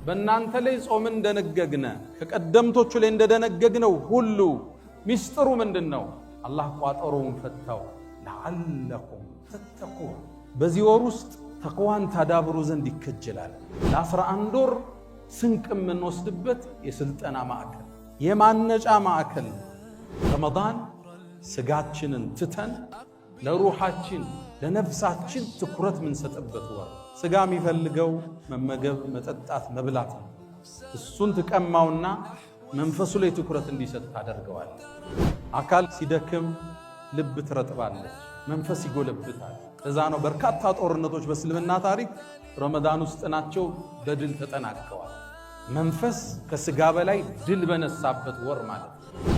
በእናንተ ላይ ጾም እንደነገግነ ከቀደምቶቹ ላይ እንደደነገግነው ሁሉ ሚስጥሩ ምንድነው? አላህ ቋጠሮውን ፈታው ለዓለኩም ተተቁን። በዚህ ወር ውስጥ ተቅዋን ታዳብሩ ዘንድ ይከጀላል። ለ11 ወር ስንቅ የምንወስድበት የስልጠና ማዕከል የማነጫ ማዕከል። ረመዳን ስጋችንን ትተን ለሩሃችን ለነፍሳችን ትኩረት ምንሰጥበት ወር። ስጋ የሚፈልገው መመገብ፣ መጠጣት፣ መብላት ነው። እሱን ትቀማውና መንፈሱ ላይ ትኩረት እንዲሰጥ ታደርገዋል። አካል ሲደክም ልብ ትረጥባለች፣ መንፈስ ይጎለብታል። እዛ ነው በርካታ ጦርነቶች በእስልምና ታሪክ ረመዳን ውስጥ ናቸው በድል ተጠናቀዋል። መንፈስ ከስጋ በላይ ድል በነሳበት ወር ማለት ነው።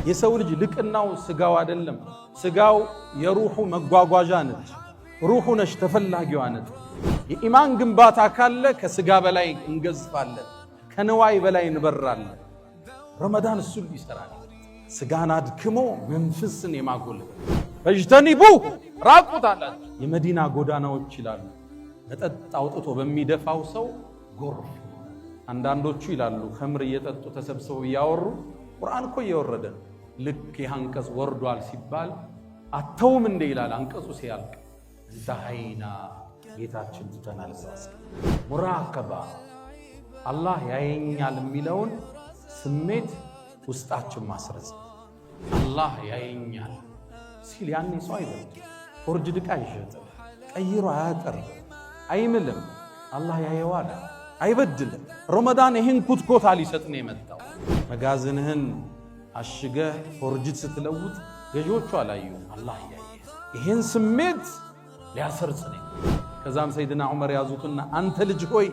የሰው ልጅ ልቅናው ስጋው አይደለም። ስጋው የሩሑ መጓጓዣ ነች። ሩሑ ነች ተፈላጊዋ ነች። የኢማን ግንባታ ካለ ከስጋ በላይ እንገዝፋለን፣ ከንዋይ በላይ እንበራለን። ረመዳን እሱን ይሰራል። ስጋን አድክሞ መንፈስን የማጎልበት ፈጅተኒቡ ራቁት አላቸው። የመዲና ጎዳናዎች ይላሉ መጠጥ አውጥቶ በሚደፋው ሰው ጎርፍ። አንዳንዶቹ ይላሉ ኸምር እየጠጡ ተሰብስበው እያወሩ ቁርአን እኮ እየወረደ ልክ ይህ ወርዷል ሲባል አተውም እንደ ይላል አንቀጹ ሲያልቅ ዛሃይና ጌታችን ትተናል። ሙራቀባ አላህ ያየኛል የሚለውን ስሜት ውስጣችን ማስረጽ። አላህ ያየኛል ሲል ያኔ ሰው አይበልጥ፣ ፎርጅድ ዕቃ አይሸጥም፣ ቀይሮ አያጠርም፣ አይምልም። አላህ ያየዋል፣ አይበድልም። ረመዳን ይህን ኩትኮታ ሊሰጥ ነው የመጣው። መጋዘንህን አሽገህ ፎርጅድ ስትለውጥ ገዢዎቹ አላዩ፣ አላህ ያየ። ይህን ስሜት ሊያሰርጽ ነው። ከዛም ሰይድና ዑመር ያዙትና አንተ ልጅ ሆይ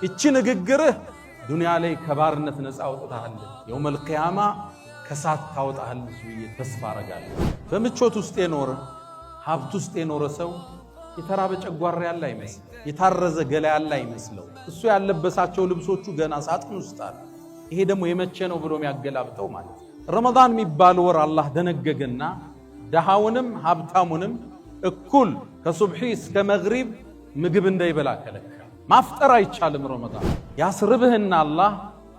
እቺ ንግግርህ ዱንያ ላይ ከባርነት ነፃ አውጥታሃል፣ የውመል ቂያማ ከሳት ታወጣሃለች ብዬ ተስፋ አረጋለሁ። በምቾት ውስጥ የኖረ ሀብት ውስጥ የኖረ ሰው የተራበ ጨጓራ ያለ አይመስል፣ የታረዘ ገላ ያለ አይመስለው። እሱ ያለበሳቸው ልብሶቹ ገና ሳጥን ውስጥ አሉ። ይሄ ደግሞ የመቼ ነው ብሎ የሚያገላብጠው ማለት ነው። ረመዳን የሚባል ወር አላህ ደነገገና ደሃውንም ሀብታሙንም እኩል ከሱብሒ እስከ መግሪብ ምግብ እንዳይበላ ከለከለ። ማፍጠር አይቻልም። ረመዳን ያስርብህና አላህ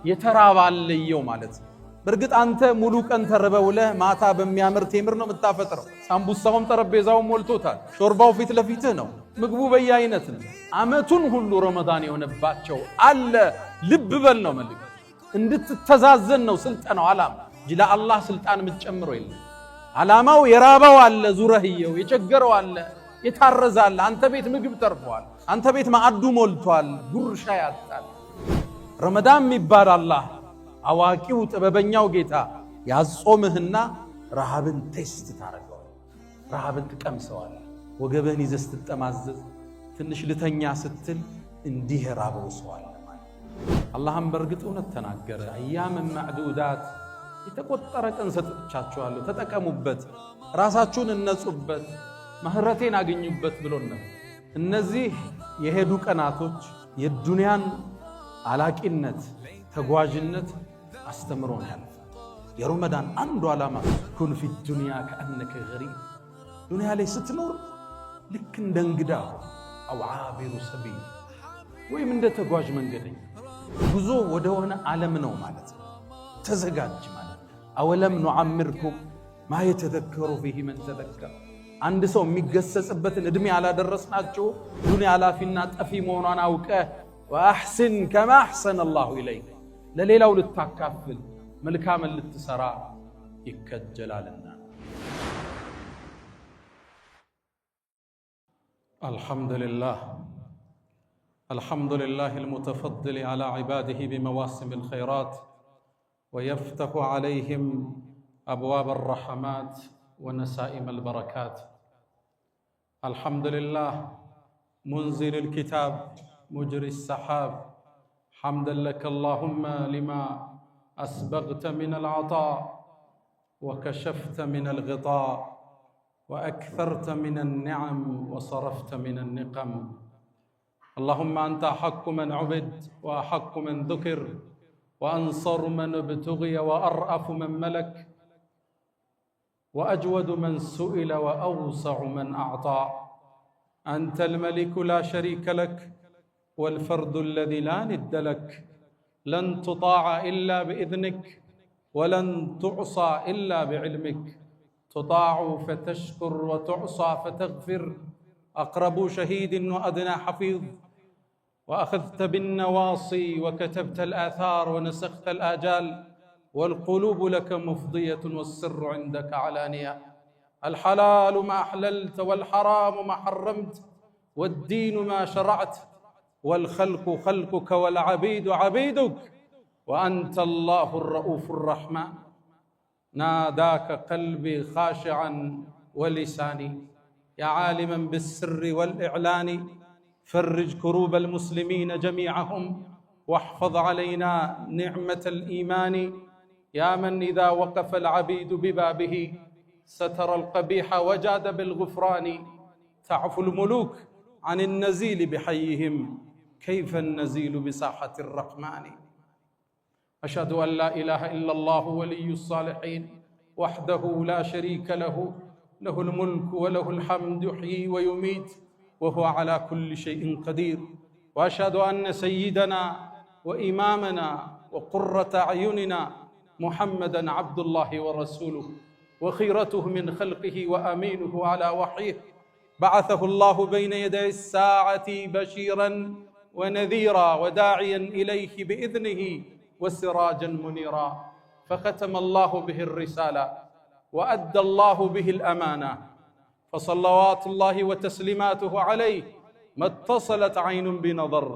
የተራበ አለየው ማለት ነው። በእርግጥ አንተ ሙሉ ቀን ተርበውለህ ማታ በሚያምር ቴምር ነው የምታፈጥረው። ሳምቡሳውም ጠረጴዛው ሞልቶታል፣ ሾርባው ፊት ለፊትህ ነው፣ ምግቡ በየአይነት ነው። አመቱን ሁሉ ረመዳን የሆነባቸው አለ። ልብ በል ነው መልክ እንድትተዛዘን ነው ስልጠናው ዓላማ እንጂ ለአላህ ስልጣን የምትጨምረው የለም። ዓላማው የራበው አለ፣ ዙረህየው የቸገረው አለ፣ የታረዘ አለ። አንተ ቤት ምግብ ተርፏል፣ አንተ ቤት ማዕዱ ሞልቷል፣ ጉርሻ ያጣል። ረመዳን የሚባል አላህ አዋቂው ጥበበኛው ጌታ ያጾምህና ረሃብን ቴስት ታረገዋል፣ ረሃብን ትቀምሰዋል። ወገብህን ይዘህ ስትጠማዘዝ ትንሽ ልተኛ ስትል እንዲህ ራበው ሰዋል ማለት። አላህም በእርግጥ እውነት ተናገረ። አያም ማዕዱዳት የተቆጠረ ቀን ሰጥቻችኋለሁ፣ ተጠቀሙበት፣ ራሳችሁን እነጹበት፣ ምህረቴን አገኙበት ብሎን ነው። እነዚህ የሄዱ ቀናቶች የዱንያን አላቂነት ተጓዥነት አስተምሮን ያለፈ። የረመዳን አንዱ ዓላማ ኩን ፊ ዱንያ ከአነከ ገሪብ፣ ዱንያ ላይ ስትኖር ልክ እንደ እንግዳ አው ዓቢሩ ሰቢል ወይም እንደ ተጓዥ መንገደኛ ጉዞ ወደሆነ ዓለም ነው ማለት ነው። ተዘጋጅ ማለት አወለም ኑዓምርኩም ማ የተዘከሩ ፊህ መን ተዘከረ። አንድ ሰው የሚገሰጽበትን ዕድሜ አላደረስናቸው። ዱንያ አላፊና ጠፊ መሆኗን አውቀህ ወአሕስን ከማ አሕሰነ አላሁ ኢለይክ፣ ለሌላው ልታካፍል መልካምን ልትሰራ ይከጀላልና። አልሐምዱሊላህ አልሙተፈድል ዐላ ዒባዲሂ ቢመዋሲም አልኸይራት ወየፍተሑ ዐለይሂም አብዋብ አልረሕማት ወነሳኢም አልበረካት። አልሐምዱሊላህ ሙንዚል አልኪታብ مجري السحاب. حمدا لك اللهم لما أسبغت من العطاء وكشفت من الغطاء وأكثرت من النعم وصرفت من النقم. اللهم أنت أحق من عبد وأحق من ذكر وأنصر من ابتغي وأرأف من ملك وأجود من سئل وأوسع من أعطى. أنت الملك لا شريك لك والفرد الذي لا ند لك. لن تطاع إلا بإذنك ولن تعصى إلا بعلمك. تطاع فتشكر وتعصى فتغفر. أقرب شهيد وأدنى حفيظ. وأخذت بالنواصي وكتبت الآثار ونسخت الآجال. والقلوب لك مفضية والسر عندك علانية. الحلال ما أحللت والحرام ما حرمت والدين ما شرعت. والخلق خلقك والعبيد عبيدك وأنت الله الرؤوف الرحمن. ناداك قلبي خاشعا ولساني يا عالما بالسر والإعلان. فرج كروب المسلمين جميعهم واحفظ علينا نعمة الإيمان. يا من إذا وقف العبيد ببابه ستر القبيح وجاد بالغفران. تعفو الملوك عن النزيل بحيهم كيف النزيل بساحة الرحمن. أشهد أن لا إله إلا الله ولي الصالحين وحده لا شريك له. له الملك وله الحمد يحيي ويميت وهو على كل شيء قدير. وأشهد أن سيدنا وإمامنا وقرة أعيننا محمدًا عبد الله ورسوله وخيرته من خلقه وأمينه على وحيه. بعثه الله بين يدي الساعة بشيرًا ونذيرًا وداعيًا إليه بإذنه وسراجًا منيرًا. فختم الله به الرسالة وأدى الله به الأمانة. فصلوات الله وتسليماته عليه ما اتصلت عين بنظر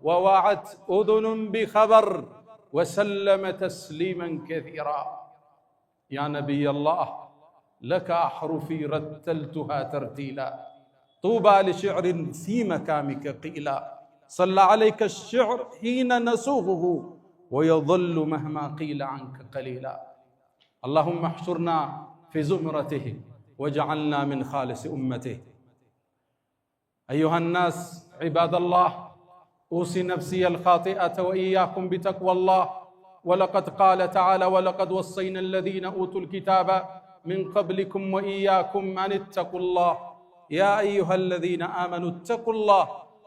ووعت أذن بخبر وسلم تسليما كثيرا. يا نبي الله لك أحرفي رتلتها ترتيلا. طوبى لشعر في مكامك قيلا. صلى عليك الشعر حين نسوغه ويظل مهما قيل عنك قليلا. اللهم احشرنا في زمرته واجعلنا من خالص أمته. أيها الناس عباد الله، أوصي نفسي الخاطئة وإياكم بتقوى الله. ولقد قال تعالى: ولقد وصينا الذين أوتوا الكتاب من قبلكم وإياكم أن اتقوا الله. يا أيها الذين آمنوا اتقوا الله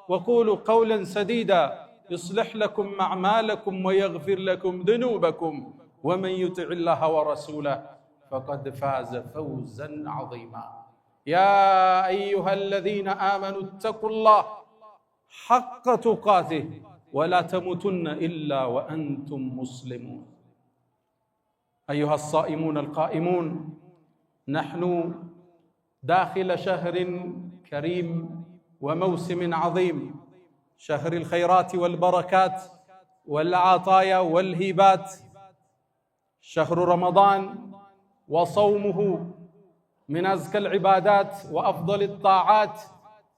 وقولوا قولا سديدا يصلح لكم أعمالكم ويغفر لكم ذنوبكم ومن يطع الله ورسوله فقد فاز فوزا عظيما. يا أيها الذين آمنوا اتقوا الله حق تقاته ولا تموتن إلا وأنتم مسلمون. أيها الصائمون القائمون، نحن داخل شهر كريم وموسم عظيم، شهر الخيرات والبركات والعطايا والهبات، شهر رمضان. وصومه من أزكى العبادات وأفضل الطاعات،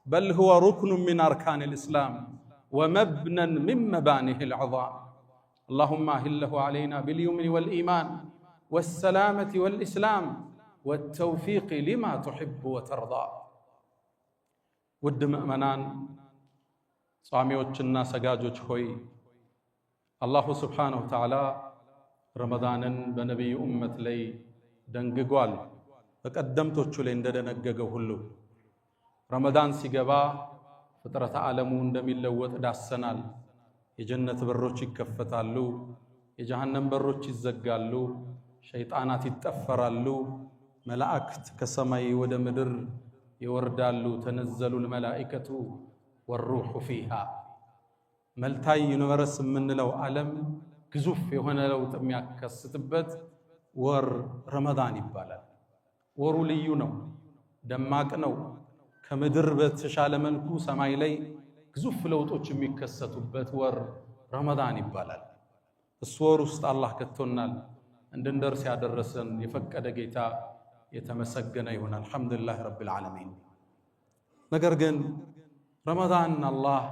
بل هو ركن من أركان الإسلام ومبنى من مبانيه العظام. اللهم أهله علينا باليمن والإيمان والسلامة والإسلام والتوفيق لما تحب وترضى. ود مؤمنان صاميوچنا سجاجوچ ሆይ አላሁ ሱብሓነሁ ወተዓላ ረመዳንን በነቢዩ ኡመት ላይ ደንግጓል። በቀደምቶቹ ላይ እንደደነገገው ሁሉ ረመዳን ሲገባ ፍጥረተ ዓለሙ እንደሚለወጥ ዳሰናል። የጀነት በሮች ይከፈታሉ፣ የጀሃነም በሮች ይዘጋሉ፣ ሸይጣናት ይጠፈራሉ፣ መላእክት ከሰማይ ወደ ምድር ይወርዳሉ። ተነዘሉል መላኢከቱ ወሩሑ ፊሃ። መልታይ ዩኒቨርስ የምንለው ዓለም ግዙፍ የሆነ ለውጥ የሚያከስትበት ወር ረመዳን ይባላል። ወሩ ልዩ ነው፣ ደማቅ ነው። ከምድር በተሻለ መልኩ ሰማይ ላይ ግዙፍ ለውጦች የሚከሰቱበት ወር ረመዳን ይባላል። እሱ ወር ውስጥ አላህ ከቶናል፣ እንድንደርስ ያደረሰን የፈቀደ ጌታ የተመሰገነ ይሁን። አልሐምዱሊላህ ረቢል ዓለሚን። ነገር ግን ረመዳን አላህ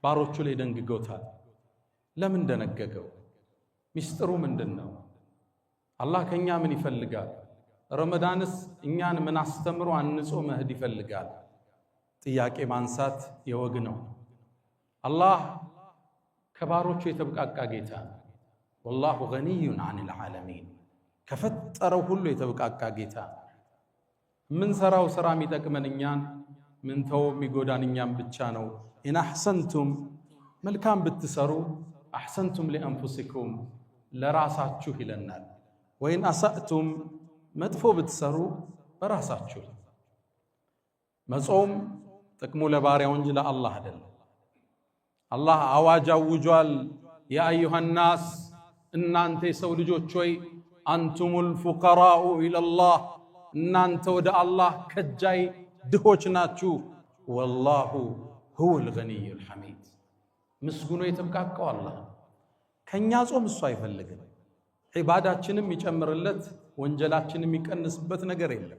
ባሮቹ ላይ ደንግጎታል። ለምን ደነገገው? ሚስጥሩ ምንድን ነው? አላህ ከኛ ምን ይፈልጋል? ረመዳንስ እኛን ምን አስተምሮ አንጾ መሄድ ይፈልጋል? ጥያቄ ማንሳት የወግ ነው። አላህ ከባሮቹ የተብቃቃ ጌታ ነው። ወላሁ ገኒዩን ዐኒል ዓለሚን፣ ከፈጠረው ሁሉ የተብቃቃ ጌታ ነው። من سراو سرامي تكمن إنيان من تو ميقودان إنيان بتشانو إن أحسنتم ملكان بتسرو أحسنتم لأنفسكم لراسات شوه للنار وإن أسأتم مدفو بتسرو براسات شوه مزعوم تكمل باري ونجل الله دل الله أواجه وجوال يا أيها الناس إن أنت سولجو شوي أنتم الفقراء إلى الله إن أنت ودع الله كجاي دهوشناتشو والله هو الغني الحميد مسكونو يتبقى الله كان يازوم الصايف اللقن عباداتنا يجمر اللت وانجلاتنا يكنسبت نقر إلا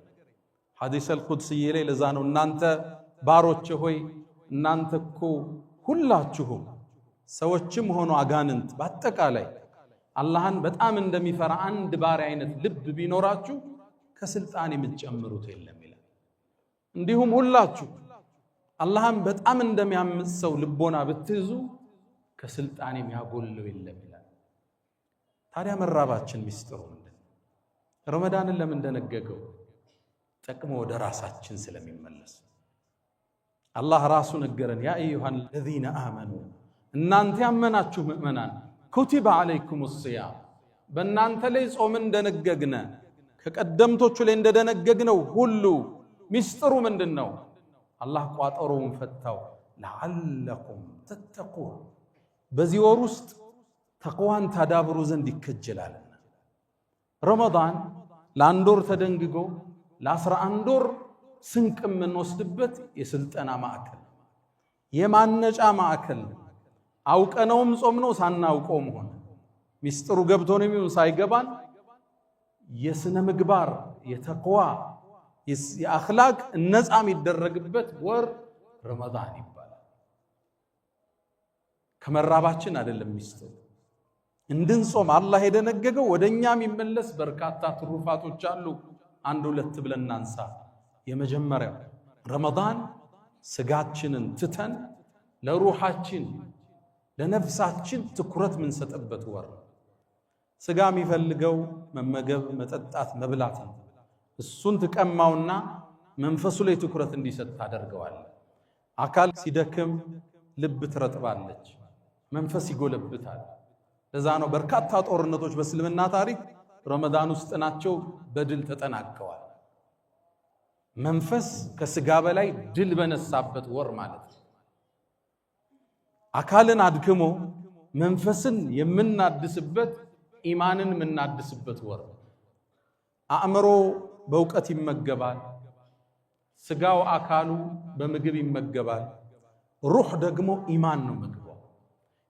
حديث القدسي لي لزانو إن أنت باروتش هوي إن أنت كو ሁላችሁም ሰዎችም ሆኖ አጋንንት በአጠቃላይ አላህን በጣም እንደሚፈራ አንድ ባሪያ አይነት ልብ ቢኖራችሁ ከስልጣን የምትጨምሩት የለም ይላል። እንዲሁም ሁላችሁ አላህን በጣም እንደሚያምጽ ሰው ልቦና ብትይዙ ከስልጣን የሚያጎለው የለም ይላል። ታዲያ መራባችን ሚስጥሩ ምንድነው? ረመዳንን ለምን እንደነገገው ጠቅሞ ወደ ራሳችን ስለሚመለስ الله راسو نقرن يا أيها الذين آمنوا إن أنت أمناتشو مؤمنان كتب عليكم الصيام بأن أنت ليس أمن دنققنا كقدمتوشو لين دنققنا وهلو مستروا من دنو الله قوات أروم فتاو لعلكم تتقون بزي ورست تقوان تدابرو زندي كجلالنا رمضان لاندور تدنققو لاسر أندور سنك من وسدبت يسلطنا معكل يمانج معكل أو كانوا مصومنو سانا وقوم هون مسترو قبتوني ميو سايقبان يسنا مقبار يتقوى يأخلاق الناس عمي الدرقبت ور رمضان يبالا كما الراباتشن هذا اللي مسترو اندن صوم الله يدى نققو ودنيا مملس بركاتا تروفاتو جالو عندو لتبلن نانسا የመጀመሪያው ረመዳን ስጋችንን ትተን ለሩሃችን ለነፍሳችን ትኩረት ምን ሰጠበት ወር ስጋ የሚፈልገው መመገብ መጠጣት መብላት ነው እሱን ተቀማውና መንፈሱ ላይ ትኩረት እንዲሰጥ ታደርገዋል አካል ሲደክም ልብ ትረጥባለች መንፈስ ይጎለብታል ለዛ ነው በርካታ ጦርነቶች በእስልምና ታሪክ ረመዳን ውስጥ ናቸው በድል ተጠናቀዋል መንፈስ ከስጋ በላይ ድል በነሳበት ወር ማለት አካልን አድክሞ መንፈስን የምናድስበት ኢማንን የምናድስበት ወር አእምሮ በእውቀት ይመገባል ስጋው አካሉ በምግብ ይመገባል ሩህ ደግሞ ኢማን ነው ምግቡ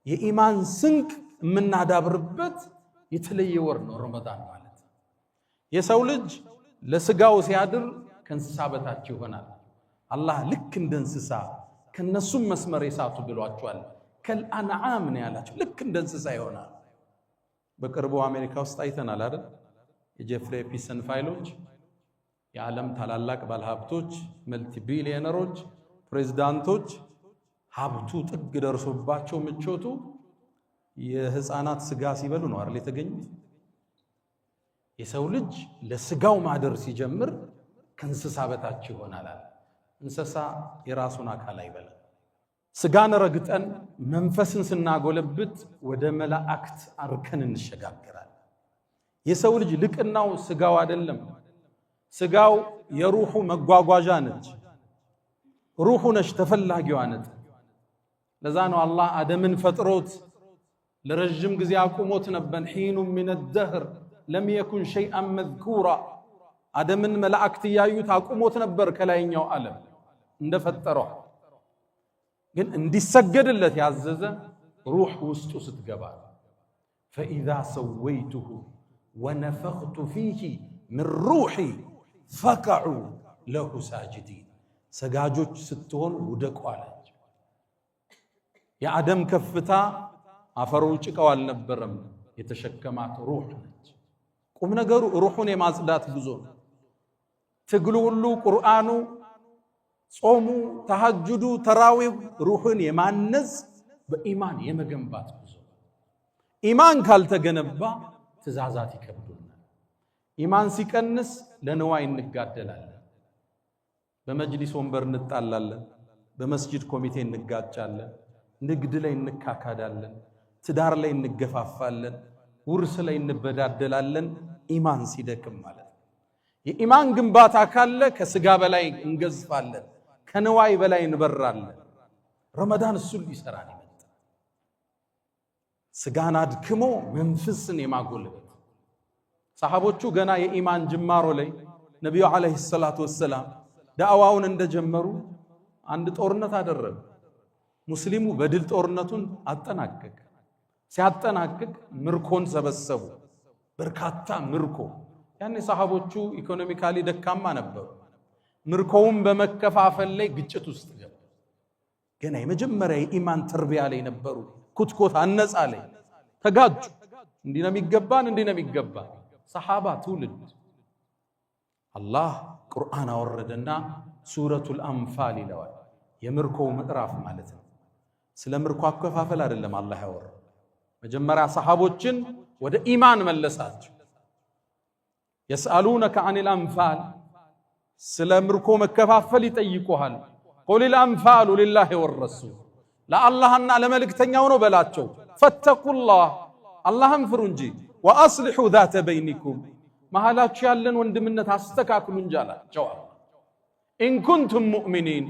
የኢማን ስንቅ የምናዳብርበት የተለየ ወር ነው ረመዳን ማለት የሰው ልጅ ለስጋው ሲያድር ከእንስሳ በታች ይሆናል አላህ ልክ እንደ እንስሳ ከነሱም መስመር የሳቱ ብሏቸዋል ከልአንዓም ነው ያላቸው ልክ እንደ እንስሳ ይሆናል በቅርቡ አሜሪካ ውስጥ አይተናል አይደል የጄፍሪ ፒሰን ፋይሎች የዓለም ታላላቅ ባለሀብቶች መልቲ ቢሊዮነሮች ፕሬዝዳንቶች ሀብቱ ጥግ ደርሶባቸው ምቾቱ የህፃናት ስጋ ሲበሉ ነው አይደል የተገኙት የሰው ልጅ ለስጋው ማደር ሲጀምር ከእንስሳ በታች ይሆናል እንስሳ የራሱን አካል አይበላም ስጋን ረግጠን መንፈስን ስናጎለብት ወደ መላእክት አርከን እንሸጋገራለን የሰው ልጅ ልቅናው ስጋው አይደለም ስጋው የሩሁ መጓጓዣ ነች ሩሁ ነች ተፈላጊዋ ነች ለዛ ነው አላህ አደምን ፈጥሮት ለረጅም ጊዜ አቁሞት ነበር ሒኑ من الدهر لم يكن شيئا مذكورا አደምን መላእክት ያዩት አቁሞት ነበር ከላይኛው ዓለም እንደፈጠረው ግን እንዲሰገድለት ያዘዘ ሩህ ውስጡ ስትገባ فإذا سويته ونفخت فيه من روحي فقعوا له ساجدين ሰጋጆች ስትሆን ውደቁ አለች የአደም ከፍታ አፈሩ ጭቃው አልነበረም የተሸከማት ሩህ ነች ቁም ነገሩ ሩሁን የማጽዳት ጉዞ ነው ትግሉ ሁሉ ቁርአኑ ጾሙ ተሐጁዱ ተራዊህ ሩህን የማነጽ በኢማን የመገንባት ጉዞ ኢማን ካልተገነባ ትእዛዛት ይከብዱናል ኢማን ሲቀንስ ለነዋይ እንጋደላለን በመጅሊስ ወንበር እንጣላለን፣ በመስጂድ ኮሚቴ እንጋጫለን፣ ንግድ ላይ እንካካዳለን፣ ትዳር ላይ እንገፋፋለን፣ ውርስ ላይ እንበዳደላለን። ኢማን ሲደክም ማለት ነው። የኢማን ግንባታ ካለ ከስጋ በላይ እንገዝፋለን፣ ከንዋይ በላይ እንበራለን። ረመዳን እሱን ሊሰራን ይመጣ ስጋን አድክሞ መንፈስን የማጎልበት ሰሃቦቹ ገና የኢማን ጅማሮ ላይ ነብዩ አለይሂ ሰላቱ ወሰላም ዳዕዋውን እንደጀመሩ አንድ ጦርነት አደረጉ። ሙስሊሙ በድል ጦርነቱን አጠናቀቀ። ሲያጠናቅቅ ምርኮን ሰበሰቡ፣ በርካታ ምርኮ። ያኔ ሰሃቦቹ ኢኮኖሚካሊ ደካማ ነበሩ። ምርኮውን በመከፋፈል ላይ ግጭት ውስጥ ገቡ። ገና የመጀመሪያ የኢማን ተርቢያ ላይ ነበሩ። ኩትኮት አነጻ ላይ ተጋጁ። እንዲህ ነው የሚገባን፣ እንዲህ ነው የሚገባን። ሰሃባ ትውልድ አላህ ቁርአን አወረደና ሱረቱል አንፋል ይለዋል። የምርኮው ምዕራፍ ማለት ነው። ስለ ምርኮ አከፋፈል አይደለም አላህ ያወረደ። መጀመሪያ ሰሃቦችን ወደ ኢማን መለሳቸው። يسألونك عن الأنفال ስለ ምርኮ መከፋፈል ይጠይቁሃል። قل الأنفال لله والرسول ለአላህና ለመልእክተኛው ነው በላቸው። فاتقوا الله አላህን ፍሩ እንጂ وأصلحوا ذات بينكم መሃላችሁ ያለን ወንድምነት አስተካክሉ እንጂ አላቸው። إن كنتم مؤمنين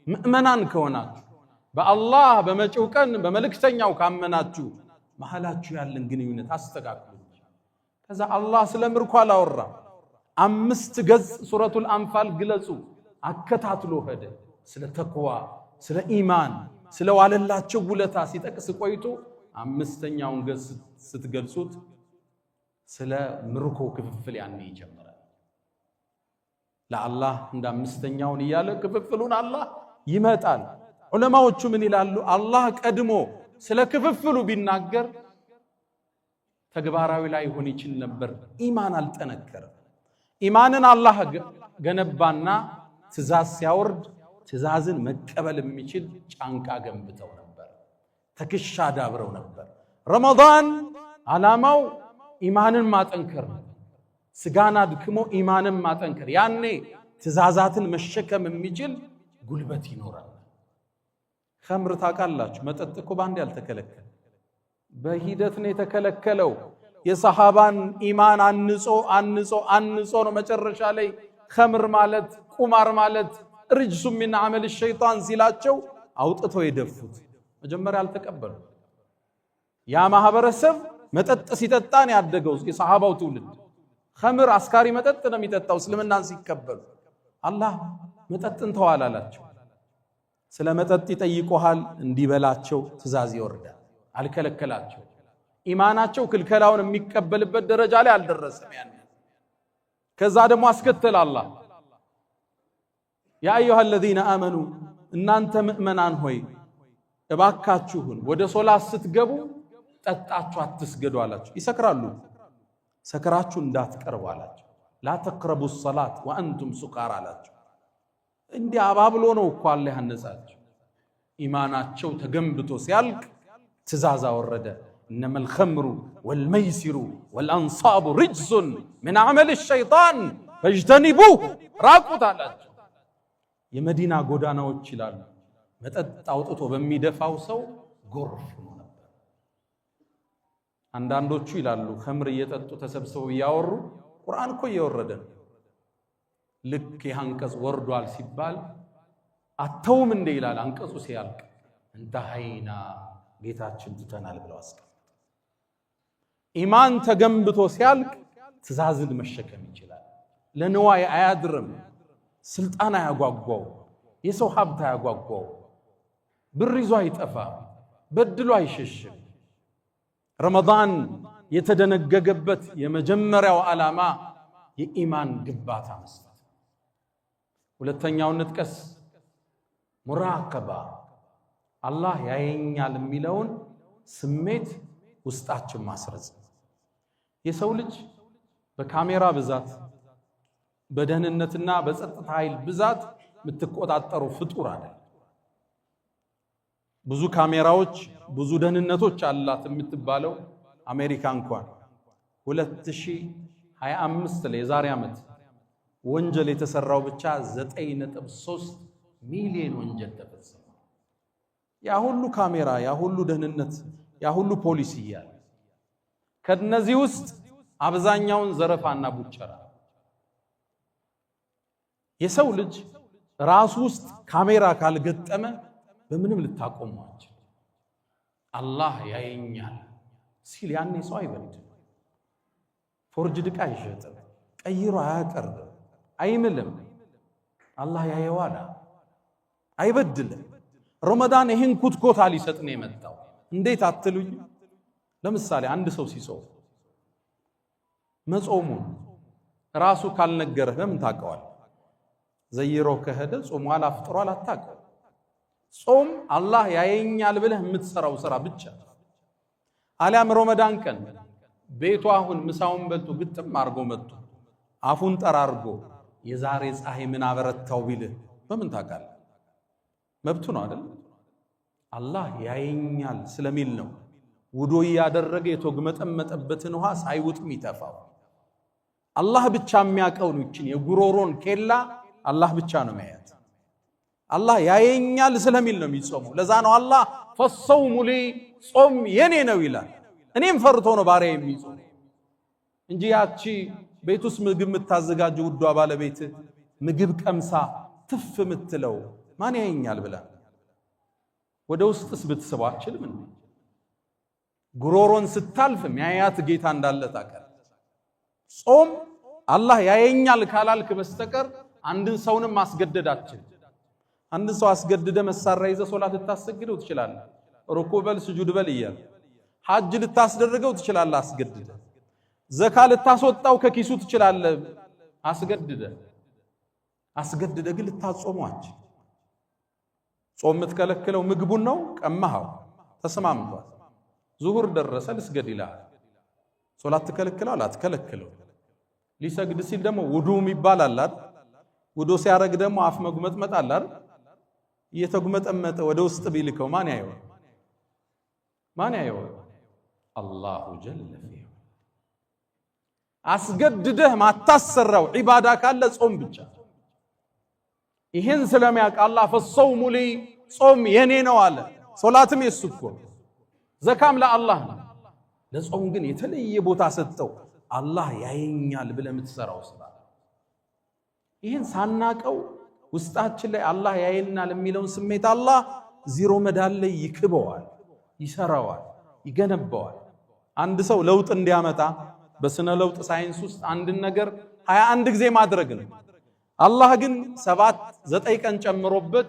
ምእመናን ከሆናችሁ በአላህ በመጪው ቀን በመልእክተኛው ካመናችሁ መሃላችሁ ያለን ግንኙነት አስተካክሉ። ከዛ አላህ ስለ ምርኮ አላወራ። 5 ገጽ ሱረቱል አንፋል ግለጹ አከታትሎ ሄደ። ስለ ተቅዋ፣ ስለ ኢማን፣ ስለ ዋለላቸው ውለታ ሲጠቅስ ቆይቶ 5ኛውን ገጽ ስትገልጹት ስለ ምርኮ ክፍፍል ያኔ ይጀምራል። ለአላህ እንደ 5ኛውን እያለ ክፍፍሉን አላህ ይመጣል። ዑለማዎቹ ምን ይላሉ? አላህ ቀድሞ ስለ ክፍፍሉ ቢናገር ተግባራዊ ላይ ሆን ይችል ነበር። ኢማን አልጠነከረም። ኢማንን አላህ ገነባና ትእዛዝ ሲያወርድ ትእዛዝን መቀበል የሚችል ጫንቃ ገንብተው ነበር፣ ተክሻ ዳብረው ነበር። ረመዳን ዓላማው ኢማንን ማጠንከር ነው። ስጋን አድክሞ ኢማንን ማጠንከር። ያኔ ትእዛዛትን መሸከም የሚችል ጉልበት ይኖራል። ኸምር ታውቃላችሁ፣ መጠጥ እኮ ባንዴ ያልተከለከለ በሂደት ነው የተከለከለው። የሰሃባን ኢማን አንጾ ነው መጨረሻ ላይ ኸምር ማለት ቁማር ማለት ርጅሱ ሚን አመል ሸይጣን ሲላቸው አውጥተው የደፉት። መጀመሪያ አልተቀበሉ። ያ ማህበረሰብ መጠጥ ሲጠጣን ያደገው የሰሃባው ትውልድ ኸምር አስካሪ መጠጥ ነው የሚጠጣው። እስልምናን ሲቀበሉ አላህ መጠጥን ተዋላላቸው። ስለ መጠጥ ይጠይቁሃል እንዲበላቸው ትእዛዝ ይወርዳል። አልከለከላቸው። ኢማናቸው ክልከላውን የሚቀበልበት ደረጃ ላይ አልደረሰም። ያን ከዛ ደግሞ አስከተለ አላህ ያ አዩሃ الذين آمنوا እናንተ ምእመናን ሆይ እባካችሁን ወደ ሶላት ስትገቡ ጠጣችሁ አትስገዱ አላቸው። ይሰክራሉ፣ ሰክራችሁ እንዳትቀርቡ አላቸው። لا تقربوا الصلاة وأنتم سكارى አላቸው። እንዲህ አባብሎ ነው እኮ አላህ ያነጻቸው። ኢማናቸው ተገንብቶ ሲያልቅ ትእዛዝ አወረደ። إنما الخمر والميسر والأنصاب رجس من عمل الشيطان فاجتنبوه راقوت አላቸው። የመዲና ጎዳናዎች ይላሉ መጠጥ አውጥቶ በሚደፋው ሰው ጎርፍ ነው ነበር። አንዳንዶቹ ይላሉ ኸምር እየጠጡ ተሰብስበው ያወሩ ቁርአን እኮ እየወረደ ነው። ልክ ያንቀጽ ወርዷል ሲባል አተውም እንደ ይላል አንቀጹ ሲያልቅ እንተሃይና ጌታችን ትተናል ብለው አስቀምጡ። ኢማን ተገንብቶ ሲያልቅ ትእዛዝን መሸከም ይችላል። ለንዋይ አያድርም። ስልጣን አያጓጓው፣ የሰው ሀብት አያጓጓው፣ ብር ይዞ አይጠፋም፣ በድሎ አይሸሽም። ረመዳን የተደነገገበት የመጀመሪያው ዓላማ የኢማን ግንባታ መስጠት። ሁለተኛውን ንጥቀስ፣ ሙራቀባ አላህ ያየኛል የሚለውን ስሜት ውስጣችን ማስረጽ። የሰው ልጅ በካሜራ ብዛት በደህንነትና በጸጥታ ኃይል ብዛት የምትቆጣጠሩ ፍጡር አይደል። ብዙ ካሜራዎች ብዙ ደህንነቶች አላት የምትባለው አሜሪካ እንኳን 2025 ላይ የዛሬ ዓመት ወንጀል የተሰራው ብቻ 9.3 ሚሊዮን ወንጀል ተፈጸመ። ያ ሁሉ ካሜራ፣ ያ ሁሉ ደህንነት፣ ያ ሁሉ ፖሊስ እያለ ከነዚህ ውስጥ አብዛኛውን ዘረፋና ቡቸራ። የሰው ልጅ ራሱ ውስጥ ካሜራ ካልገጠመ በምንም ልታቆሟቸው አላህ ያየኛል ሲል ያኔ ሰው አይበድም። ፎርጅድ ዕቃ አይሸጥም፣ ቀይሮ አያቀርብም፣ አይምልም። አላህ ያየዋል፣ አይበድልም። ረመዳን ይህን ኩትኮታ ሊሰጥ ነው የመጣው። እንዴት አትሉኝ? ለምሳሌ አንድ ሰው ሲጾም መጾሙን ራሱ ካልነገረህ በምን ታውቀዋል? ዘይሮ ከሄደ ጾሟል አፍጥሯል አታውቀው። ጾም አላህ ያየኛል ብለህ የምትሰራው ስራ ብቻ። አሊያም ረመዳን ቀን ቤቱ አሁን ምሳውን በልቶ ግጥም አርጎ መጥቶ አፉን ጠራርጎ የዛሬ ፀሐይ ምን አበረታው ቢልህ በምን ታውቃለህ? መብቱ ነው አይደል? አላህ ያየኛል ስለሚል ነው ውዶ ያደረገ የተገመጠመጠበትን ውሃ ሳይውጥ የሚተፋው። አላህ ብቻ የሚያውቀው ነው። እቺን የጉሮሮን ኬላ አላህ ብቻ ነው የሚያያት። አላህ ያየኛል ስለሚል ነው የሚጾመው። ለዛ ነው አላህ ፈሰውሙ ሊ ጾም የኔ ነው ይላል። እኔም ፈርቶ ነው ባሪያ የሚጾም እንጂ ያቺ ቤት ውስጥ ምግብ የምታዘጋጀው ውዷ ባለቤት ምግብ ቀምሳ ትፍ የምትለው ማን ያየኛል ብላ ወደ ውስጥስ ብትስበው አችልም እንዴ? ጉሮሮን ስታልፍ የሚያያት ጌታ እንዳለ ታውቃለህ። ጾም አላህ ያየኛል ካላልክ በስተቀር አንድን ሰውንም ማስገደዳችን። አንድን ሰው አስገድደ መሳሪያ ይዘህ ሶላት ልታሰግደው ትችላለህ፣ ሩኩዕ በል ስጁድ በል እያለ። ሐጅ ልታስደርገው ትችላለህ አስገድደ። ዘካ ልታስወጣው ከኪሱ ትችላለህ አስገድደ ግን ልታጾሟቸው። ጾም የምትከለክለው ምግቡን ነው፣ ቀማሃው ተስማምቷል። ዙሁር ደረሰ ልስገድ ይላል። ሶላት ትከለክለው አትከለክለው። ሊሰግድ ሲል ደግሞ ውዱ የሚባል አለ አይደል? ውዱ ሲያረግ ደግሞ አፍ መጉመጥመጥ አለ አይደል? እየተጉመጠመጠ ወደ ውስጥ ቢልከው ማን ያየው? አላሁ ጀለ ፊሁ። አስገድደህ ማታሰራው ዒባዳ ካለ ጾም ብቻ። ይህን ስለሚያውቅ አላህ ፈሰውሙ ሊ ጾም የኔ ነው አለ። ሶላትም የሱ እኮ ዘካም ለአላህ ነው። ለጾም ግን የተለየ ቦታ ሰጠው። አላህ ያየኛል ብለህ የምትሰራው ስራ። ይህን ሳናቀው ውስጣችን ላይ አላህ ያየናል የሚለውን ስሜት አላህ ዚሮ መዳል ላይ ይክበዋል፣ ይሰራዋል፣ ይገነባዋል። አንድ ሰው ለውጥ እንዲያመጣ በስነ ለውጥ ሳይንስ ውስጥ አንድን ነገር 21 ጊዜ ማድረግ ነው። አላህ ግን 7-9 ቀን ጨምሮበት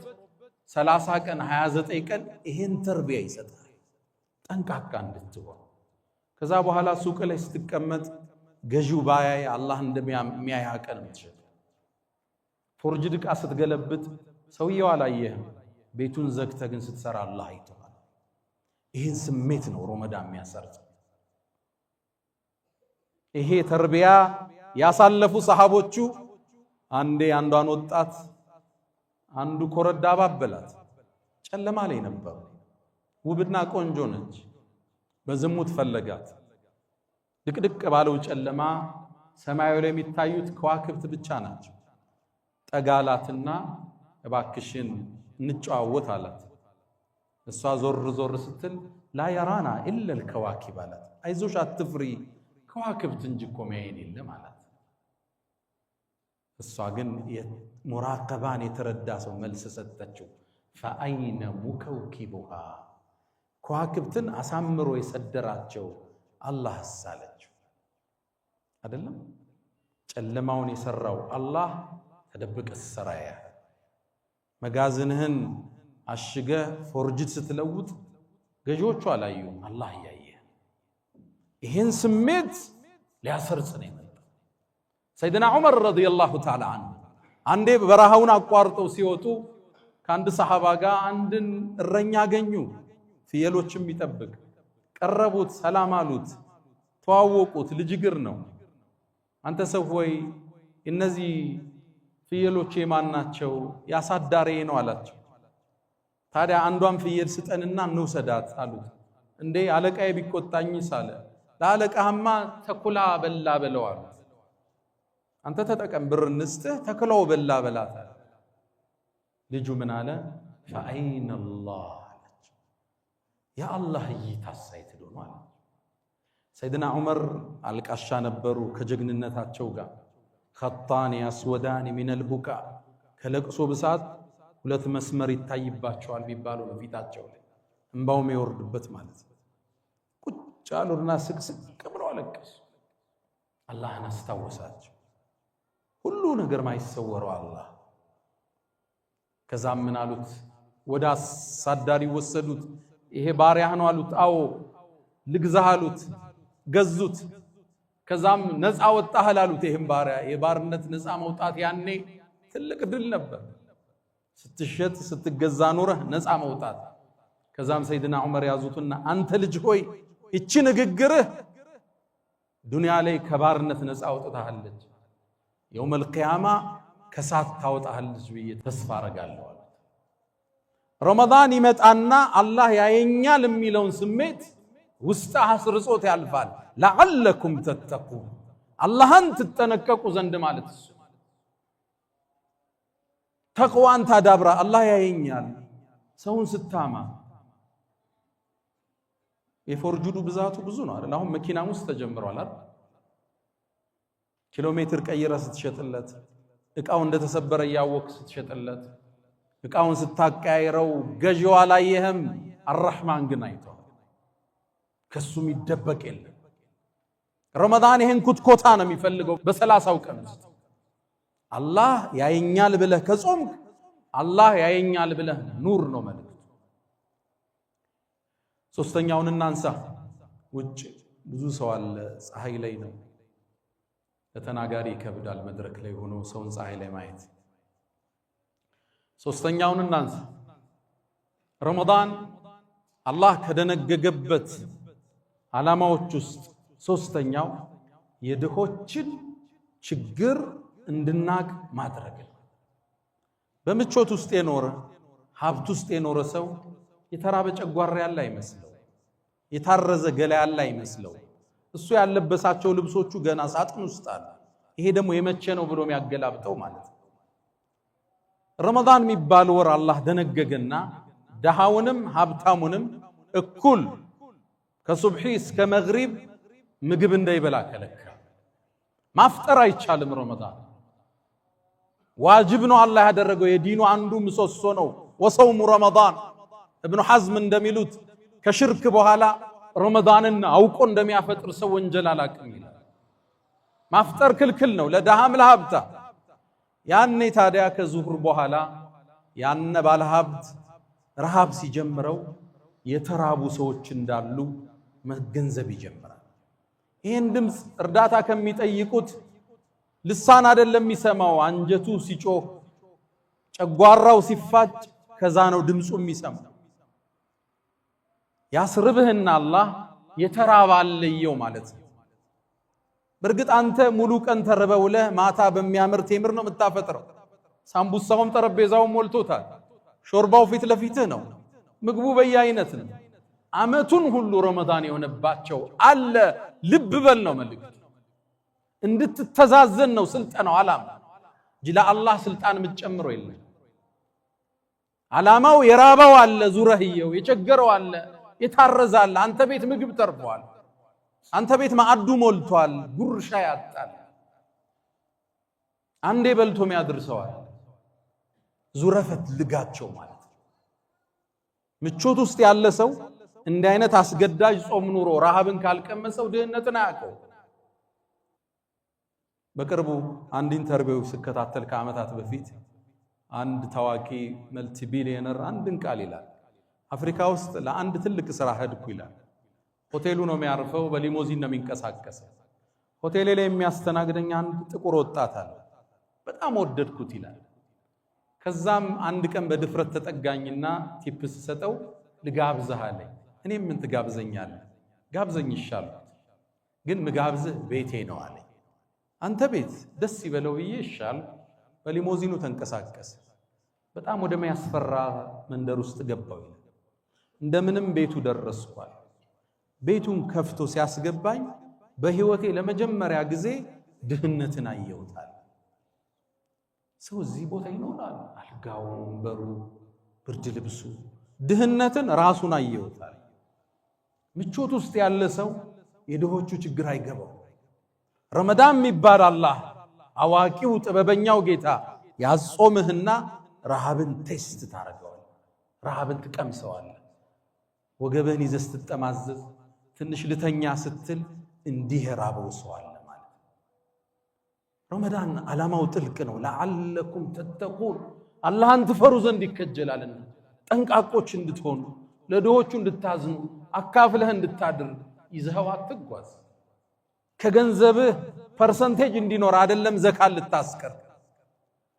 30 ቀን 29 ቀን ይሄን ተርቢያ ይሰጣል፣ ጠንቃቃ እንድትሆን። ከዛ በኋላ ሱቅ ላይ ስትቀመጥ ገዢው ባያይ አላህ እንደሚያይ ቀን የምትሸጥ። ፎርጅድ ዕቃ ስትገለብጥ ሰውየው አላየህም፣ ቤቱን ዘግተህ ግን ስትሰራ አላህ አይተዋል። ይህን ስሜት ነው ረመዳን የሚያሰርጽ። ይሄ ተርቢያ ያሳለፉ ሰሃቦቹ አንዴ አንዷን ወጣት አንዱ ኮረዳ ባበላት። ጨለማ ላይ ነበር፣ ውብና ቆንጆ ነች። በዝሙት ፈለጋት። ድቅድቅ ባለው ጨለማ ሰማዩ ላይ የሚታዩት ከዋክብት ብቻ ናቸው። ጠጋላትና እባክሽን እንጨዋወት አላት። እሷ ዞር ዞር ስትል ላ የራና ኢለል ከዋኪብ አላት። አይዞሽ አትፍሪ ከዋክብት እንጂ እኮ የሚያየን የለም አላት። እሷ ግን ሙራቀባን የተረዳ ሰው መልስ ሰጠችው። ፈአይነ ሙከውኪቡሃ ከዋክብትን አሳምሮ የሰደራቸው አላህስ አለችው። አይደለም ጨለማውን የሰራው አላህ ተደብቀህ ሰራያ። መጋዝንህን አሽገህ ፎርጅት ስትለውጥ ገዢዎቹ አላዩም፣ አላህ እያየ። ይህን ስሜት ሊያሰርጽ ነው የመጣው። ሰይድና ዑመር ረዲየላሁ ተዓላ አንሁ አንዴ በረሃውን አቋርጠው ሲወጡ ከአንድ ሰሃባ ጋር አንድን እረኛ አገኙ፣ ፍየሎችም ይጠብቅ። ቀረቡት፣ ሰላም አሉት፣ ተዋወቁት። ልጅ እግር ነው። አንተ ሰው ሆይ እነዚህ ፍየሎች የማን ናቸው? ያሳዳሬ ነው አላቸው። ታዲያ አንዷን ፍየል ስጠንና እንውሰዳት አሉት። እንዴ አለቃዬ ቢቆጣኝስ አለ። ለአለቃህማ ተኩላ በላ በለው አሉት። አንተ ተጠቀም ብር እንስጥህ ተክለው በላ በላታ ልጁ ምን አለ ፈአይነ አላህ ያ አላህ ይታሳይት ነው አለ ሰይድና ዑመር አልቃሻ ነበሩ ከጀግንነታቸው ጋር خطان يسودان من البكاء ከለቅሶ ብዛት ሁለት መስመር ይታይባቸዋል ቢባለው በፊታቸው ላይ እንባው የሚወርድበት ማለት ቁጭ አሉና ስቅስቅ ብለው አለቀሱ አላህን አስታወሳቸው ሁሉ ነገር ማይሰወረው አላህ ከዛም ምን አሉት ወደ አሳዳሪ ወሰዱት ይሄ ባሪያህ ነው አሉት አዎ ልግዛህ አሉት ገዙት ከዛም ነፃ ወጣህ አሉት ይሄን ባሪያ የባርነት ነፃ መውጣት ያኔ ትልቅ ድል ነበር ስትሸጥ ስትገዛ ኖረህ ነፃ መውጣት ከዛም ሰይድና ዑመር ያዙትና አንተ ልጅ ሆይ እቺ ንግግርህ ዱንያ ላይ ከባርነት ነፃ ወጣሃለች የውመል ቂያማ ከሳት ታወጣሃለች ብዬ ተስፋ አረጋለሁ ረመዳን ይመጣና አላህ ያየኛል የሚለውን ስሜት ውስጥ አስርጾት ያልፋል ለዓለኩም ተተቁን አላህን ትጠነቀቁ ዘንድ ማለት እሱ ተቅዋን ታዳብራ አላህ ያየኛል ሰውን ስታማ የፎርጁዱ ብዛቱ ብዙ ነው አይደል አሁን መኪና ውስጥ ተጀምሯል አይደል ኪሎ ሜትር ቀይራ ስትሸጥለት እቃው እንደተሰበረ ያወቅ ስትሸጥለት እቃውን ስታቀያይረው ገዢው አላየህም አርህማን ግን አይቶ ከሱም ይደበቅ የለም ረመዳን ይሄን ኩትኮታ ነው የሚፈልገው በ30 ቀን ውስጥ አላህ ያየኛል ብለህ ከጾም አላህ ያየኛል ብለህ ኑር ነው ማለት ሶስተኛውን እናንሳ ውጭ ብዙ ሰው አለ ፀሐይ ላይ ነው ለተናጋሪ ይከብዳል መድረክ ላይ ሆኖ ሰውን ፀሐይ ላይ ማየት ሶስተኛውን እናንሳ ረመዳን አላህ ከደነገገበት ዓላማዎች ውስጥ ሶስተኛው የድሆችን ችግር እንድናቅ ማድረግ በምቾት ውስጥ የኖረ ሀብት ውስጥ የኖረ ሰው የተራበ ጨጓራ ያለ አይመስለው የታረዘ ገላ ያለ አይመስለው እሱ ያለበሳቸው ልብሶቹ ገና ሳጥን ውስጥ አሉ ይሄ ደግሞ የመቼ ነው ብሎ የሚያገላብጠው ማለት ነው ረመዳን የሚባል ወር አላህ ደነገገና ደሃውንም ሀብታሙንም እኩል ከሱብሒ እስከ መግሪብ ምግብ እንዳይበላ ከለከለ ማፍጠር አይቻልም ረመዳን ዋጅብ ነው አላህ ያደረገው የዲኑ አንዱ ምሰሶ ነው ወሰውሙ ረመዳን ኢብኑ ሐዝም እንደሚሉት ከሽርክ በኋላ ረመዳንን አውቆ እንደሚያፈጥር ሰው ወንጀል አላቅም ይላል ማፍጠር ክልክል ነው ለደሃም ለሀብታ ያኔ ታዲያ ከዙሁር በኋላ ያነ ባለሀብት ረሃብ ሲጀምረው የተራቡ ሰዎች እንዳሉ መገንዘብ ይጀምራል ይሄን ድምጽ እርዳታ ከሚጠይቁት ልሳን አይደለም የሚሰማው አንጀቱ ሲጮህ ጨጓራው ሲፋጭ ከዛ ነው ድምጹ የሚሰማው ያስርብህና አላህ የተራባለየው ማለት ነው በርግጥ አንተ ሙሉ ቀን ተርበውለ ማታ በሚያምር ቴምር ነው የምታፈጥረው ሳምቡሳውም ጠረጴዛው ሞልቶታል ሾርባው ፊት ለፊትህ ነው ምግቡ በየአይነት ነው አመቱን ሁሉ ረመዳን የሆነባቸው አለ ልብ በል ነው መልእክቱ እንድትተዛዘን ነው ስልጣናው ዓላማ ጅላ አላህ ስልጣን የምትጨምረው የለም ዓላማው የራበው አለ ዙረህየው የቸገረው አለ የታረዛል አንተ ቤት ምግብ ተርፏል አንተ ቤት ማዕዱ ሞልቷል ጉርሻ ያጣል አንዴ በልቶ የሚያድርሰዋል ዙረፈት ልጋቸው ማለት ምቾት ውስጥ ያለ ሰው እንደ አይነት አስገዳጅ ጾም ኑሮ ረሃብን ካልቀመሰው ድህነትን አያውቀው በቅርቡ አንድ ኢንተርቪው ስከታተል ከዓመታት በፊት አንድ ታዋቂ መልቲ ቢሊየነር አንድን ቃል ይላል አፍሪካ ውስጥ ለአንድ ትልቅ ስራ ሄድኩ ይላል ሆቴሉ ነው የሚያርፈው በሊሞዚን ነው የሚንቀሳቀሰው ሆቴሌ ላይ የሚያስተናግደኝ አንድ ጥቁር ወጣት አለ በጣም ወደድኩት ይላል ከዛም አንድ ቀን በድፍረት ተጠጋኝና ቲፕስ ሰጠው ልጋብዝህ አለኝ እኔም ምን ትጋብዘኛለህ ጋብዘኝ ይሻላል ግን ምጋብዝህ ቤቴ ነው አለኝ አንተ ቤት ደስ ይበለው ብዬ ይሻል በሊሞዚኑ ተንቀሳቀሰ በጣም ወደሚያስፈራ መንደር ውስጥ ገባው እንደምንም ቤቱ ደረስኳል ቤቱን ከፍቶ ሲያስገባኝ በህይወቴ ለመጀመሪያ ጊዜ ድህነትን አየሁታል ሰው እዚህ ቦታ ይኖራል። አልጋው፣ ወንበሩ፣ ብርድ ልብሱ ድህነትን ራሱን አየውታል። ምቾት ውስጥ ያለ ሰው የድሆቹ ችግር አይገባው። ረመዳን የሚባል አላህ አዋቂው ጥበበኛው ጌታ ያጾምህና ረሃብን ቴስት ታረጋዋል። ረሃብን ትቀምሰዋል። ወገብህን ይዘህ ስትጠማዘዝ ትንሽ ልተኛ ስትል እንዲህ ራበው ሰው አለ ማለት። ረመዳን ዓላማው ጥልቅ ነው። ለዓለኩም ተተቁን አላህን ትፈሩ ዘንድ ይከጀላልና ጠንቃቆች እንድትሆኑ፣ ለድሆቹ እንድታዝኑ፣ አካፍለህ እንድታድር ይዘኸው አትጓዝ። ከገንዘብህ ፐርሰንቴጅ እንዲኖር አይደለም ዘካን ልታስቀር።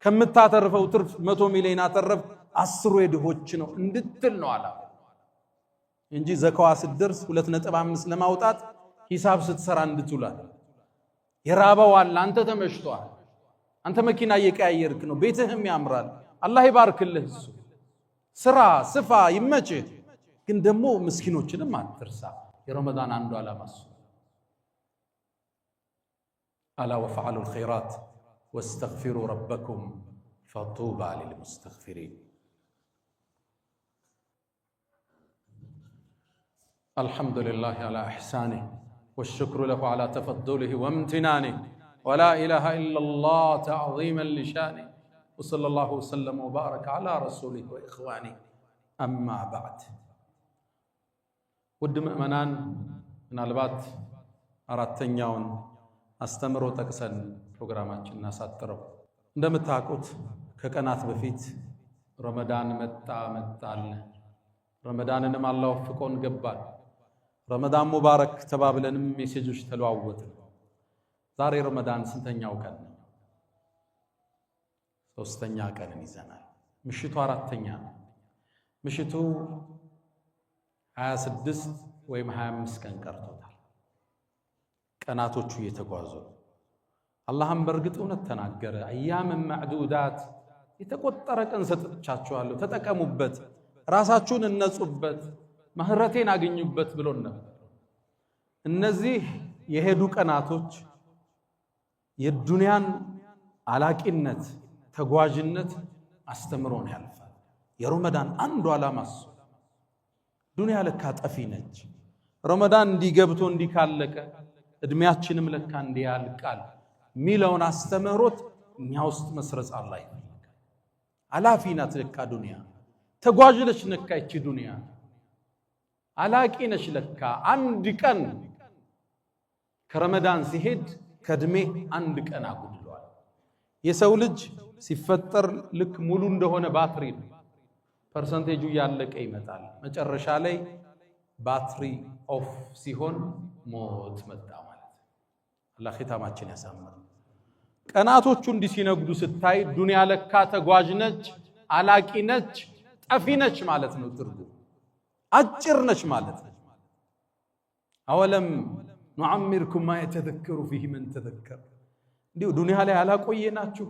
ከምታተርፈው ትርፍ 100 ሚሊዮን አተረፍ 10 የድሆች ነው እንድትል ነው ዓላማ እንጂ ዘካዋ ስትደርስ 2.5 ለማውጣት ሂሳብ ስትሰራ እንድትውላል። የራበው አለ፣ አንተ ተመሽቷል፣ አንተ መኪና እየቀያየርክ ነው፣ ቤትህም ያምራል፣ አላህ ይባርክልህ። እሱ ስራ ስፋ ይመችህ፣ ግን ደግሞ ምስኪኖችንም አትርሳ። የረመዳን አንዱ ዓላማ እሱ። አላ ወፈዓሉ الخيرات واستغفروا ربكم فطوبى للمستغفرين። الحمد لله على إحسانه والشكر له على تفضله وامتنانه ولا إله إلا الله تعظيما لشانه وصلى الله وسلم وبارك على رسوله وإخوانه أما بعد. ውድ ምእመናን ምናልባት አራተኛውን አስተምሮ ጠቅሰን ፕሮግራማችንን እናሳጥረው። እንደምታውቁት ከቀናት በፊት ረመዳን መጣለ። ረመዳንንም አላህ ወፍቆን ገባል። ረመዳን ሙባረክ ተባብለንም ሜሴጆች ተለዋወጥን። ዛሬ ረመዳን ስንተኛው ቀን ነው? 3ኛ ቀንን ይዘናል። ምሽቱ 4ኛ ነው። ምሽቱ 26 ወይም 25 ቀን ቀርቶታል። ቀናቶቹ እየተጓዙ አላህም በእርግጥ እውነት ተናገረ። አያም ማዕዱዳት የተቆጠረ ቀን ሰጥቻችኋለሁ፣ ተጠቀሙበት፣ ራሳችሁን እነጹበት፣ ምህረቴን አገኙበት ብሎን ነበር። እነዚህ የሄዱ ቀናቶች የዱንያን አላቂነት ተጓዥነት አስተምሮን ያልፋል። የረመዳን አንዱ ዓላማ እሱ። ዱንያ ለካ ጠፊ ነች። ረመዳን እንዲገብቶ እንዲካለቀ እድሜያችንም ለካ እንዲያልቃል ሚለውን አስተምሮት እኛ ውስጥ መስረጽ አላህ ይፈልጋል። አላፊ ናት ለካ ዱንያ፣ ተጓዥ ነች ለካ ይቺ ዱንያ፣ አላቂ ነች ለካ። አንድ ቀን ከረመዳን ሲሄድ ከእድሜ አንድ ቀን አጉድሏል። የሰው ልጅ ሲፈጠር ልክ ሙሉ እንደሆነ ባትሪ ነው። ፐርሰንቴጁ ያለቀ ይመጣል። መጨረሻ ላይ ባትሪ ኦፍ ሲሆን ሞት መጣ ማለት። አላህ ኺታማችን ያሳምር። ቀናቶቹ እንዲህ ሲነግዱ ስታይ ዱንያ ለካ ተጓዥ ነች፣ አላቂ ነች፣ ጠፊ ነች ማለት ነው። ትርጉም አጭር ነች ማለት ነው። አወለም ኑዓሚርኩም ማ የተዘከሩ ፊህ መን ተዘከር። እንዲሁ ዱንያ ላይ አላቆየናችሁ?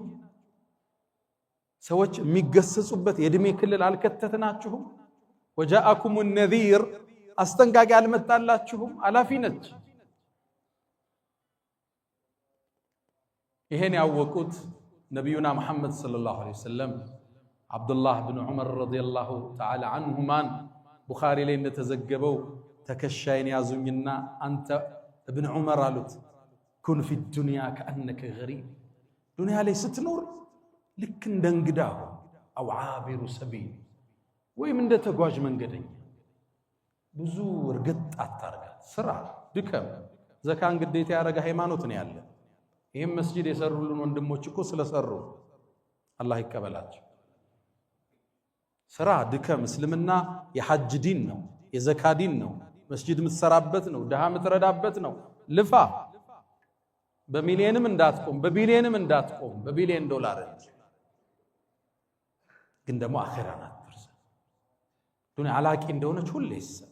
ሰዎች የሚገሰጹበት የእድሜ ክልል አልከተትናችሁም? ወጃአኩም ነዚር አስጠንቃቂ አልመጣላችሁም? አላፊ ነች። ይሄን ያወቁት ነቢዩና መሐመድ ሰለላሁ ዐለይሂ ወሰለም አብዱላህ ብን ዑመር ረዲየላሁ ተዓላ አንሁማን ቡኻሪ ላይ እንደተዘገበው ትከሻዬን ያዙኝና አንተ እብን ዑመር አሉት፣ ኩን ፊ ዱንያ ከአነከ ገሪብ፣ ዱንያ ላይ ስትኖር ልክ እንደ እንግዳ አው ዓቢሩ ሰቢል፣ ወይም እንደ ተጓዥ መንገደኛ። ብዙ እርግጥ አታርጋት። ስራ፣ ድከም። ዘካን ግዴታ ያደረገ ሃይማኖት ነው ያለ። ይህም መስጂድ የሰሩልን ወንድሞች እኮ ስለሰሩ አላህ ይቀበላቸው። ስራ፣ ድከም። እስልምና የሐጅ ዲን ነው፣ የዘካ ዲን ነው። መስጂድ የምትሰራበት ነው፣ ድሃ የምትረዳበት ነው። ልፋ። በሚሊየንም እንዳትቆም፣ በቢሊየንም እንዳትቆም፣ በቢሊየን ዶላር ግን ደግሞ አኺራን አትርሳ። ዱንያ አላቂ እንደሆነች ሁሌ ይሰብ።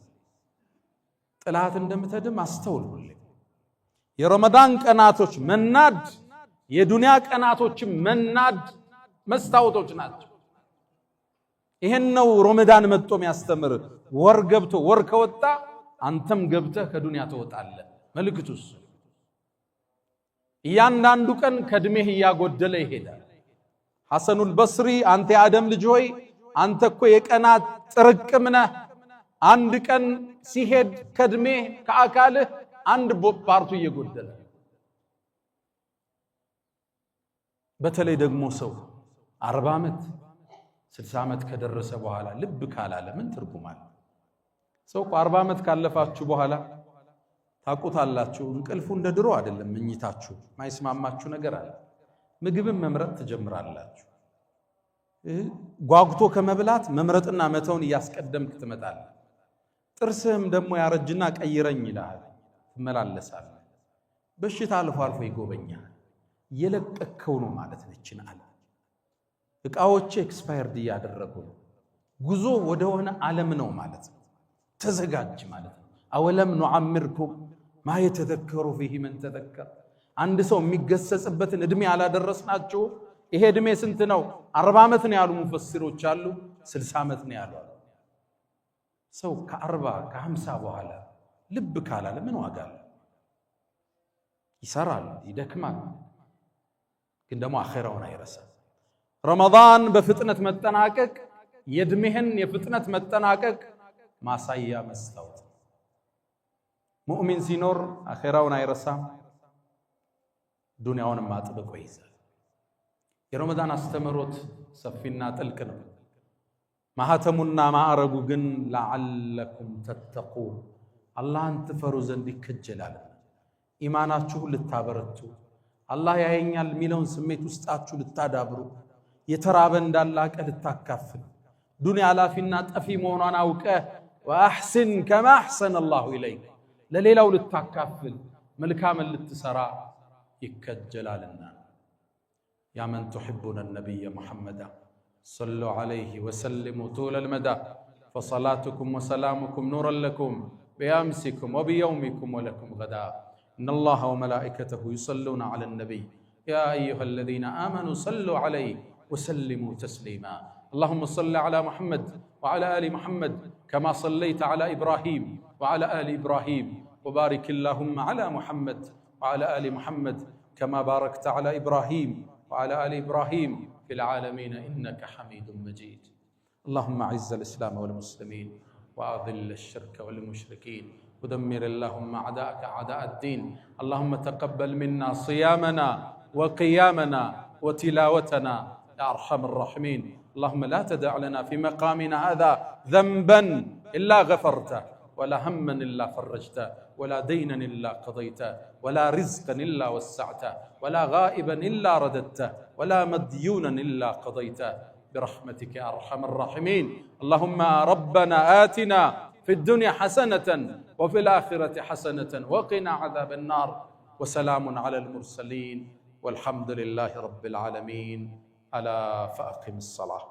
ጥላት እንደምትድም አስተውል ሁሌ። የረመዳን ቀናቶች መናድ የዱንያ ቀናቶችም መናድ መስታወቶች ናቸው። ይሄን ነው ረመዳን መጥቶ የሚያስተምር። ወር ገብቶ ወር ከወጣ አንተም ገብተህ ከዱንያ ትወጣለህ። መልእክቱስ እያንዳንዱ ቀን ከእድሜህ እያጎደለ ይሄዳል። ሐሰኑል በስሪ አንተ የአደም ልጅ ሆይ አንተ እኮ የቀናት ጥርቅም ነህ። አንድ ቀን ሲሄድ ከእድሜ ከአካልህ አንድ ፓርቱ እየጎደለ። በተለይ ደግሞ ሰው 40 ዓመት 60 ዓመት ከደረሰ በኋላ ልብ ካላለ ምን ትርጉም አለ? ሰው 40 ዓመት ካለፋችሁ በኋላ ታቁታላችሁ። እንቅልፉ እንደ ድሮ አይደለም። መኝታችሁ ማይስማማችሁ ነገር አለ። ምግብን መምረጥ ትጀምራላችሁ። ጓጉቶ ከመብላት መምረጥና መተውን እያስቀደምክ ትመጣለህ። ጥርስህም ደግሞ ያረጅና ቀይረኝ ይላል። ትመላለሳለህ። በሽታ አልፎ አልፎ ይጎበኛል። የለቀከው ነው ማለት ነችን አለ። እቃዎች ኤክስፓየርድ እያደረጉ ነው። ጉዞ ወደ ሆነ ዓለም ነው ማለት ነው። ተዘጋጅ ማለት ነው። አወለም ኑዓምርኩም ማ የተዘከሩ ፊሂ መን ተዘከር። አንድ ሰው የሚገሰጽበትን እድሜ አላደረስናችሁ? ይሄ እድሜ ስንት ነው? 40 ዓመት ነው ያሉ ሙፈሲሮች አሉ፣ 60 ዓመት ነው ያሉ። ሰው ከ40 ከ50 በኋላ ልብ ካላለ ምን ዋጋ አለ? ይሰራል፣ ይደክማል፣ ግን ደግሞ አኺራውን አይረሳም። ረመዳን በፍጥነት መጠናቀቅ የእድሜህን የፍጥነት መጠናቀቅ ማሳያ መስታወት። ሙእሚን ሲኖር አኺራውን አይረሳም፣ ዱንያውንም አጥብቆ ይይዛል። የረመዳን አስተምሮት ሰፊና ጥልቅ ነው። ማህተሙና ማዕረጉ ግን ለዓለኩም ተተቁን አላህን ትፈሩ ዘንድ ይከጀላል። ኢማናችሁ ልታበረቱ፣ አላህ ያየኛል የሚለውን ስሜት ውስጣችሁ ልታዳብሩ፣ የተራበ እንዳላቀ ልታካፍል፣ ዱንያ ላፊና ጠፊ መሆኗን አውቀህ ወአሕሲን ከማ አሕሰነ አላሁ ኢለይክ ለሌላው ልታካፍል፣ መልካምን ልትሰራ ይከጀላልና። ያ መን ቱሒቡነ ነቢየ ሙሐመዳ ሰሉ ዐለይሂ ወሰሊሙ ጡለል መዳ ፈሰላቱኩም ወሰላሙኩም ኑረን ለኩም ቢአምሲኩም ወቢየውሚኩም ወለኩም ገዳ ኢነላሀ ወመላኢከተሁ ዩሰሉነ ዐለን ነቢይ ያ አዩሀ ለዚነ አመኑ ሰሉ ዐለይሂ ወሰሊሙ ተስሊማ اللهم صل على محمد وعلى آل محمد كما صليت على إبراهيم وعلى آل إبراهيم وبارك اللهم على محمد وعلى آل محمد كما باركت على إبراهيم وعلى آل إبراهيم في العالمين إنك حميد مجيد. اللهم أعز الإسلام والمسلمين وأذل الشرك والمشركين ودمر اللهم أعداءك أعداء الدين. اللهم تقبل منا صيامنا وقيامنا وتلاوتنا يا أرحم الراحمين. اللهم لا تدع لنا في مقامنا هذا ذنبا إلا غفرته ولا هما إلا فرجته ولا دينا إلا قضيته ولا رزقا إلا وسعته ولا غائبا إلا رددته ولا مديونا إلا قضيته برحمتك يا أرحم الراحمين. اللهم ربنا آتنا في الدنيا حسنة وفي الآخرة حسنة وقنا عذاب النار. وسلام على المرسلين والحمد لله رب العالمين. ألا فأقم الصلاة.